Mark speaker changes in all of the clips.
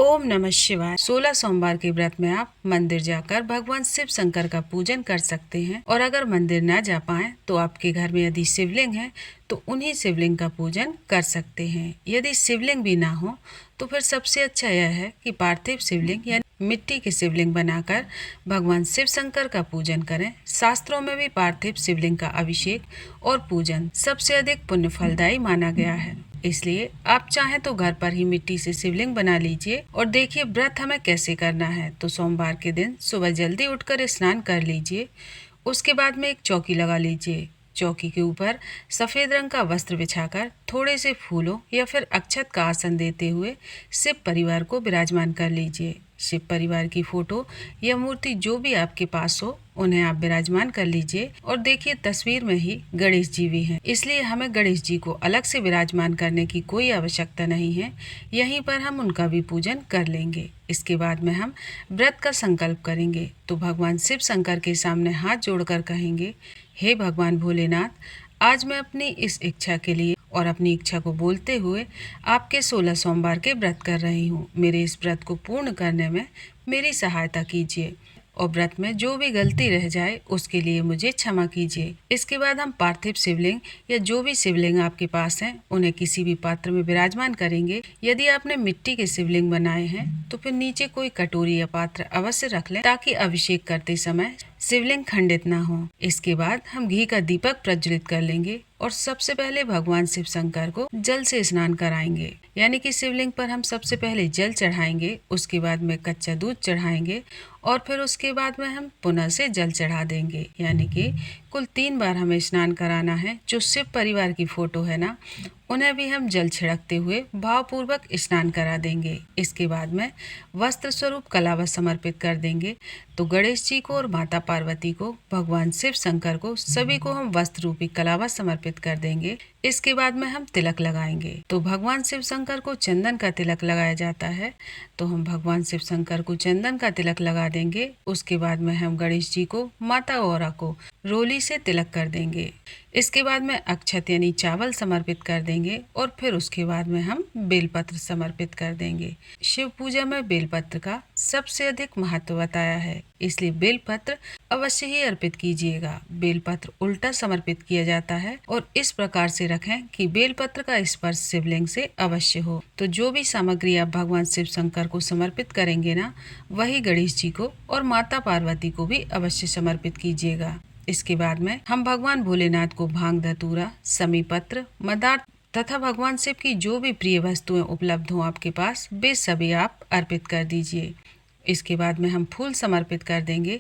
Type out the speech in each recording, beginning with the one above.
Speaker 1: ओम नमः शिवाय। 16 सोमवार के व्रत में आप मंदिर जाकर भगवान शिव शंकर का पूजन कर सकते हैं, और अगर मंदिर न जा पाए तो आपके घर में यदि शिवलिंग है तो उन्हीं शिवलिंग का पूजन कर सकते हैं। यदि शिवलिंग भी ना हो तो फिर सबसे अच्छा यह है कि पार्थिव शिवलिंग यानी मिट्टी के शिवलिंग बनाकर भगवान शिव शंकर का पूजन करें। शास्त्रों में भी पार्थिव शिवलिंग का अभिषेक और पूजन सबसे अधिक पुण्य फलदायी माना गया है। इसलिए आप चाहें तो घर पर ही मिट्टी से शिवलिंग बना लीजिए। और देखिए व्रत हमें कैसे करना है। तो सोमवार के दिन सुबह जल्दी उठकर स्नान कर लीजिए। उसके बाद में एक चौकी लगा लीजिए। चौकी के ऊपर सफेद रंग का वस्त्र बिछाकर थोड़े से फूलों या फिर अक्षत का आसन देते हुए शिव परिवार को विराजमान कर लीजिए। शिव परिवार की फोटो या मूर्ति जो भी आपके पास हो उन्हें आप विराजमान कर लीजिए। और देखिए तस्वीर में ही गणेश जी भी हैं, इसलिए हमें गणेश जी को अलग से विराजमान करने की कोई आवश्यकता नहीं है। यहीं पर हम उनका भी पूजन कर लेंगे। इसके बाद में हम व्रत का संकल्प करेंगे। तो भगवान शिव शंकर के सामने हाथ जोड़कर कहेंगे, हे भगवान भोलेनाथ, आज मैं अपनी इस इच्छा के लिए और अपनी इच्छा को बोलते हुए आपके 16 सोमवार के व्रत कर रही हूँ। मेरे इस व्रत को पूर्ण करने में मेरी सहायता कीजिए, और व्रत में जो भी गलती रह जाए उसके लिए मुझे क्षमा कीजिए। इसके बाद हम पार्थिव शिवलिंग या जो भी शिवलिंग आपके पास हैं उन्हें किसी भी पात्र में विराजमान करेंगे। यदि आपने मिट्टी के शिवलिंग बनाए हैं तो फिर नीचे कोई कटोरी या पात्र अवश्य रख लें, ताकि अभिषेक करते समय शिवलिंग खंडित ना हो। इसके बाद हम घी का दीपक प्रज्वलित कर लेंगे और सबसे पहले भगवान शिव शंकर को जल से स्नान कराएंगे। यानी कि शिवलिंग पर हम सबसे पहले जल चढ़ाएंगे, उसके बाद में कच्चा दूध चढ़ाएंगे और फिर उसके बाद में हम पुनः से जल चढ़ा देंगे। यानी कि कुल 3 बार हमें स्नान कराना है। जो शिव परिवार की फोटो है ना, उन्हें भी हम जल छिड़कते हुए भावपूर्वक स्नान करा देंगे। इसके बाद में वस्त्र स्वरूप कलावत समर्पित कर देंगे। तो गणेश जी को और माता पार्वती को, भगवान शिव शंकर को, सभी को हम वस्त्र रूपी कलावत समर्पित कर देंगे। इसके बाद में हम तिलक लगाएंगे। तो भगवान शिव शंकर को चंदन का तिलक लगाया जाता है, तो हम भगवान शिव शंकर को चंदन का तिलक लगा देंगे। उसके बाद में हम गणेश जी को, माता गौरा को रोली से तिलक कर देंगे। इसके बाद में अक्षत यानी चावल समर्पित कर देंगे और फिर उसके बाद में हम बेलपत्र समर्पित कर देंगे। शिव पूजा में बेलपत्र का सबसे अधिक महत्व बताया है, इसलिए बेलपत्र अवश्य ही अर्पित कीजिएगा। बेलपत्र उल्टा समर्पित किया जाता है और इस प्रकार से रखें कि बेलपत्र का स्पर्श शिवलिंग से अवश्य हो। तो जो भी सामग्री आप भगवान शिव शंकर को समर्पित करेंगे ना, वही गणेश जी को और माता पार्वती को भी अवश्य समर्पित कीजिएगा। इसके बाद में हम भगवान भोलेनाथ को भांग धतूरा, समी पत्र, मदार तथा भगवान शिव की जो भी प्रिय वस्तुएं उपलब्ध हों आपके पास, वे सभी आप अर्पित कर दीजिए। इसके बाद में हम फूल समर्पित कर देंगे।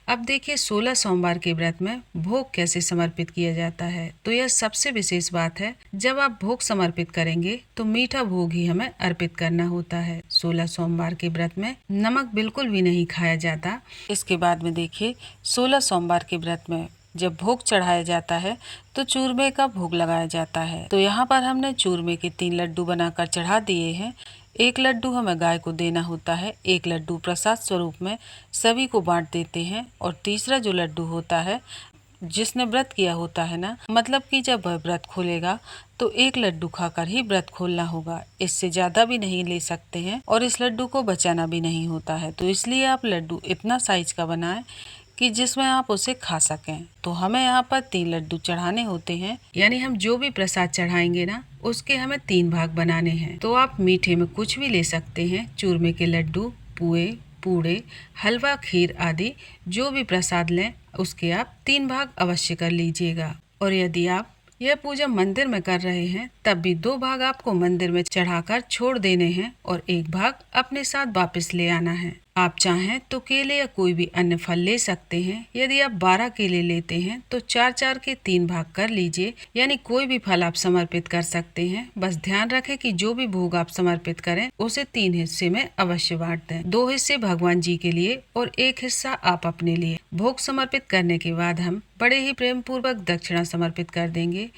Speaker 1: अब देखिए 16 सोमवार के व्रत में भोग कैसे समर्पित किया जाता है। तो यह सबसे विशेष बात है। जब आप भोग समर्पित करेंगे तो मीठा भोग ही हमें अर्पित करना होता है। 16 सोमवार के व्रत में नमक बिल्कुल भी नहीं खाया जाता। इसके बाद में देखिए 16 सोमवार के व्रत में जब भोग चढ़ाया जाता है तो चूरमे का भोग लगाया जाता है। तो यहाँ पर हमने चूरमे के 3 लड्डू बनाकर चढ़ा दिए हैं। 1 लड्डू हमें गाय को देना होता है, 1 लड्डू प्रसाद स्वरूप में सभी को बांट देते हैं, और तीसरा जो लड्डू होता है, जिसने व्रत किया होता है ना, मतलब कि जब वह व्रत खोलेगा तो 1 लड्डू खाकर ही व्रत खोलना होगा। इससे ज्यादा भी नहीं ले सकते हैं और इस लड्डू को बचाना भी नहीं होता है। तो इसलिए आप लड्डू इतना साइज का बनाएं कि जिसमें आप उसे खा सकें। तो हमें यहाँ पर 3 लड्डू चढ़ाने होते हैं, यानी हम जो भी प्रसाद चढ़ाएंगे ना, उसके हमें 3 भाग बनाने हैं। तो आप मीठे में कुछ भी ले सकते हैं, चूरमे के लड्डू, पुए, पूड़े, हलवा, खीर आदि जो भी प्रसाद लें उसके आप 3 भाग अवश्य कर लीजिएगा। और यदि आप यह पूजा मंदिर में कर रहे हैं तब भी 2 भाग आपको मंदिर में चढ़ाकर छोड़ देने हैं और 1 भाग अपने साथ वापस ले आना है। आप चाहें तो केले या कोई भी अन्य फल ले सकते हैं। यदि आप 12 केले लेते हैं तो 4-4 के 3 भाग कर लीजिए, यानी कोई भी फल आप समर्पित कर सकते हैं। बस ध्यान रखें कि जो भी भोग आप समर्पित करें उसे 3 हिस्से में अवश्य बांट दें। 2 हिस्से भगवान जी के लिए और 1 हिस्सा आप अपने लिए। भोग समर्पित करने के बाद हम बड़े ही प्रेम पूर्वक दक्षिणा समर्पित कर देंगे,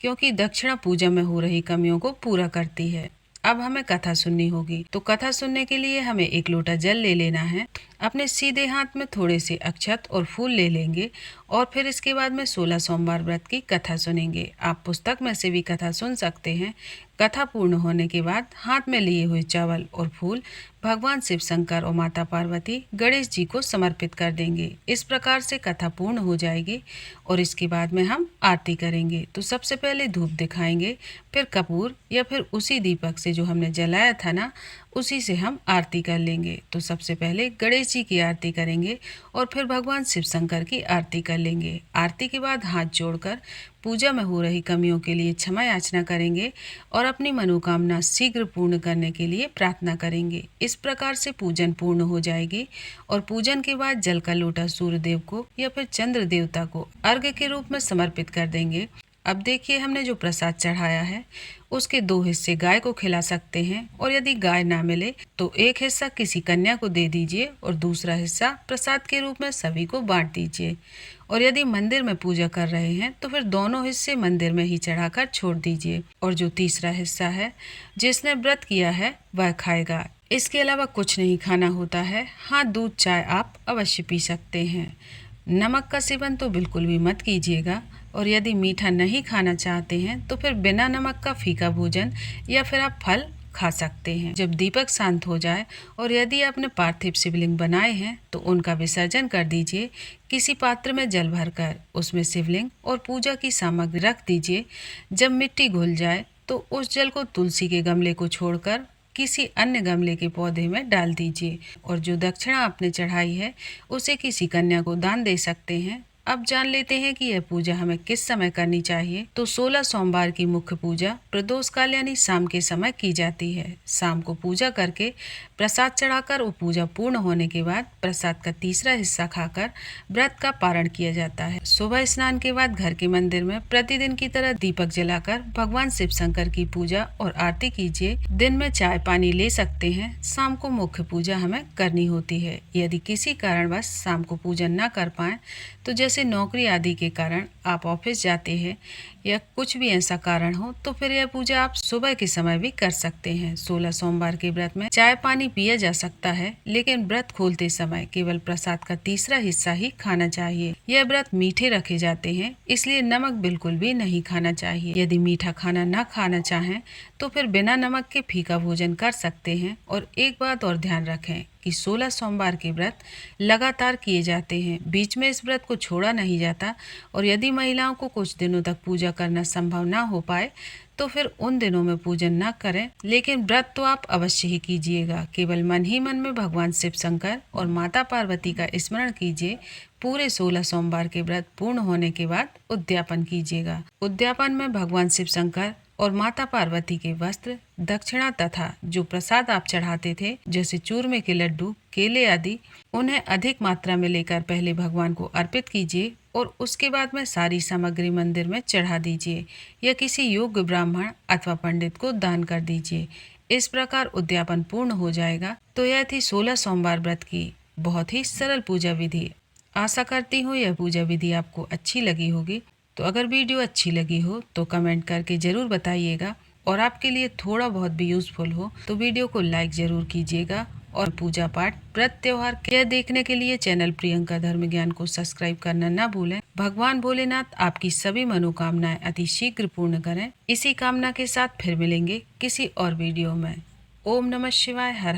Speaker 1: क्योंकि दक्षिणा पूजा में हो रही कमियों को पूरा करती है। अब हमें कथा सुननी होगी। तो कथा सुनने के लिए हमें 1 लोटा जल ले लेना है अपने सीधे हाथ में थोड़े से अक्षत और फूल ले लेंगे और फिर इसके बाद में 16 सोमवार व्रत की कथा सुनेंगे। आप पुस्तक में से भी कथा सुन सकते हैं। कथा पूर्ण होने के बाद हाथ में लिए हुए चावल और फूल भगवान शिव शंकर और माता पार्वती गणेश जी को समर्पित कर देंगे। इस प्रकार से कथा पूर्ण हो जाएगी और इसके बाद में हम आरती करेंगे। तो सबसे पहले धूप दिखाएंगे, फिर कपूर या फिर उसी दीपक से जो हमने जलाया था ना, उसी से हम आरती कर लेंगे। तो सबसे पहले गणेश जी की आरती करेंगे और फिर भगवान शिव शंकर की आरती कर लेंगे। आरती के बाद हाथ जोड़कर पूजा में हो रही कमियों के लिए क्षमा याचना करेंगे और अपनी मनोकामना शीघ्र पूर्ण करने के लिए प्रार्थना करेंगे। इस प्रकार से पूजन पूर्ण हो जाएगी और पूजन के बाद जल का लोटा सूर्य देव को या फिर चंद्र देवता को अर्घ्य के रूप में समर्पित कर देंगे। अब देखिए, हमने जो प्रसाद चढ़ाया है उसके 2 हिस्से गाय को खिला सकते हैं और यदि गाय ना मिले तो एक हिस्सा किसी कन्या को दे दीजिए और दूसरा हिस्सा प्रसाद के रूप में सभी को बांट दीजिए। और यदि मंदिर में पूजा कर रहे हैं तो फिर दोनों हिस्से मंदिर में ही चढ़ाकर छोड़ दीजिए और जो तीसरा हिस्सा है जिसने व्रत किया है वह खाएगा। इसके अलावा कुछ नहीं खाना होता है। हाँ, दूध चाय आप अवश्य पी सकते हैं। नमक का सेवन तो बिल्कुल भी मत कीजिएगा और यदि मीठा नहीं खाना चाहते हैं तो फिर बिना नमक का फीका भोजन या फिर आप फल खा सकते हैं। जब दीपक शांत हो जाए और यदि आपने पार्थिव शिवलिंग बनाए हैं तो उनका विसर्जन कर दीजिए। किसी पात्र में जल भरकर उसमें शिवलिंग और पूजा की सामग्री रख दीजिए। जब मिट्टी घुल जाए तो उस जल को तुलसी के गमले को छोड़कर किसी अन्य गमले के पौधे में डाल दीजिए और जो दक्षिणा आपने चढ़ाई है उसे किसी कन्या को दान दे सकते हैं। अब जान लेते हैं कि यह पूजा हमें किस समय करनी चाहिए। तो 16 सोमवार की मुख्य पूजा प्रदोष काल यानी शाम के समय की जाती है। शाम को पूजा करके प्रसाद चढ़ाकर वो पूजा पूर्ण होने के बाद प्रसाद का तीसरा हिस्सा खाकर व्रत का पारण किया जाता है। सुबह स्नान के बाद घर के मंदिर में प्रतिदिन की तरह दीपक जलाकर भगवान शिव शंकर की पूजा और आरती कीजिए। दिन में चाय पानी ले सकते हैं। शाम को मुख्य पूजा हमें करनी होती है। यदि किसी कारणवश शाम को पूजन न कर पाए तो जैसे नौकरी आदि के कारण आप ऑफिस जाते हैं या कुछ भी ऐसा कारण हो तो फिर यह पूजा आप सुबह के समय भी कर सकते हैं। 16 सोमवार के व्रत में चाय पानी पिया जा सकता है, लेकिन व्रत खोलते समय केवल प्रसाद का तीसरा हिस्सा ही खाना चाहिए। यह व्रत मीठे रखे जाते हैं, इसलिए नमक बिल्कुल भी नहीं खाना चाहिए। यदि मीठा खाना न खाना चाहें तो फिर बिना नमक के फीका भोजन कर सकते हैं। और एक बात और ध्यान रखें कि 16 सोमवार के व्रत लगातार किए जाते हैं, बीच में इस व्रत को छोड़ा नहीं जाता। और यदि महिलाओं को कुछ दिनों तक पूजा करना संभव ना हो पाए तो फिर उन दिनों में पूजन ना करें, लेकिन व्रत तो आप अवश्य ही कीजिएगा। केवल मन ही मन में भगवान शिव शंकर और माता पार्वती का स्मरण कीजिए। पूरे 16 सोमवार के व्रत पूर्ण होने के बाद उद्यापन कीजिएगा। उद्यापन में भगवान शिव शंकर और माता पार्वती के वस्त्र, दक्षिणा तथा जो प्रसाद आप चढ़ाते थे जैसे चूरमे के लड्डू, केले आदि, उन्हें अधिक मात्रा में लेकर पहले भगवान को अर्पित कीजिए और उसके बाद में सारी सामग्री मंदिर में चढ़ा दीजिए या किसी योग्य ब्राह्मण अथवा पंडित को दान कर दीजिए। इस प्रकार उद्यापन पूर्ण हो जाएगा। तो यह थी 16 सोमवार व्रत की बहुत ही सरल पूजा विधि। आशा करती हूँ यह पूजा विधि आपको अच्छी लगी होगी। तो अगर वीडियो अच्छी लगी हो तो कमेंट करके ज़रूर बताइएगा और आपके लिए थोड़ा बहुत भी यूज़फुल हो तो वीडियो को लाइक ज़रूर कीजिएगा। और पूजा पाठ, व्रत, त्योहार क्या देखने के लिए चैनल प्रियंका धर्म ज्ञान को सब्सक्राइब करना ना भूलें। भगवान भोलेनाथ आपकी सभी मनोकामनाएं अति शीघ्र पूर्ण करें। इसी कामना के साथ फिर मिलेंगे किसी और वीडियो में। ओम नमः शिवाय। हर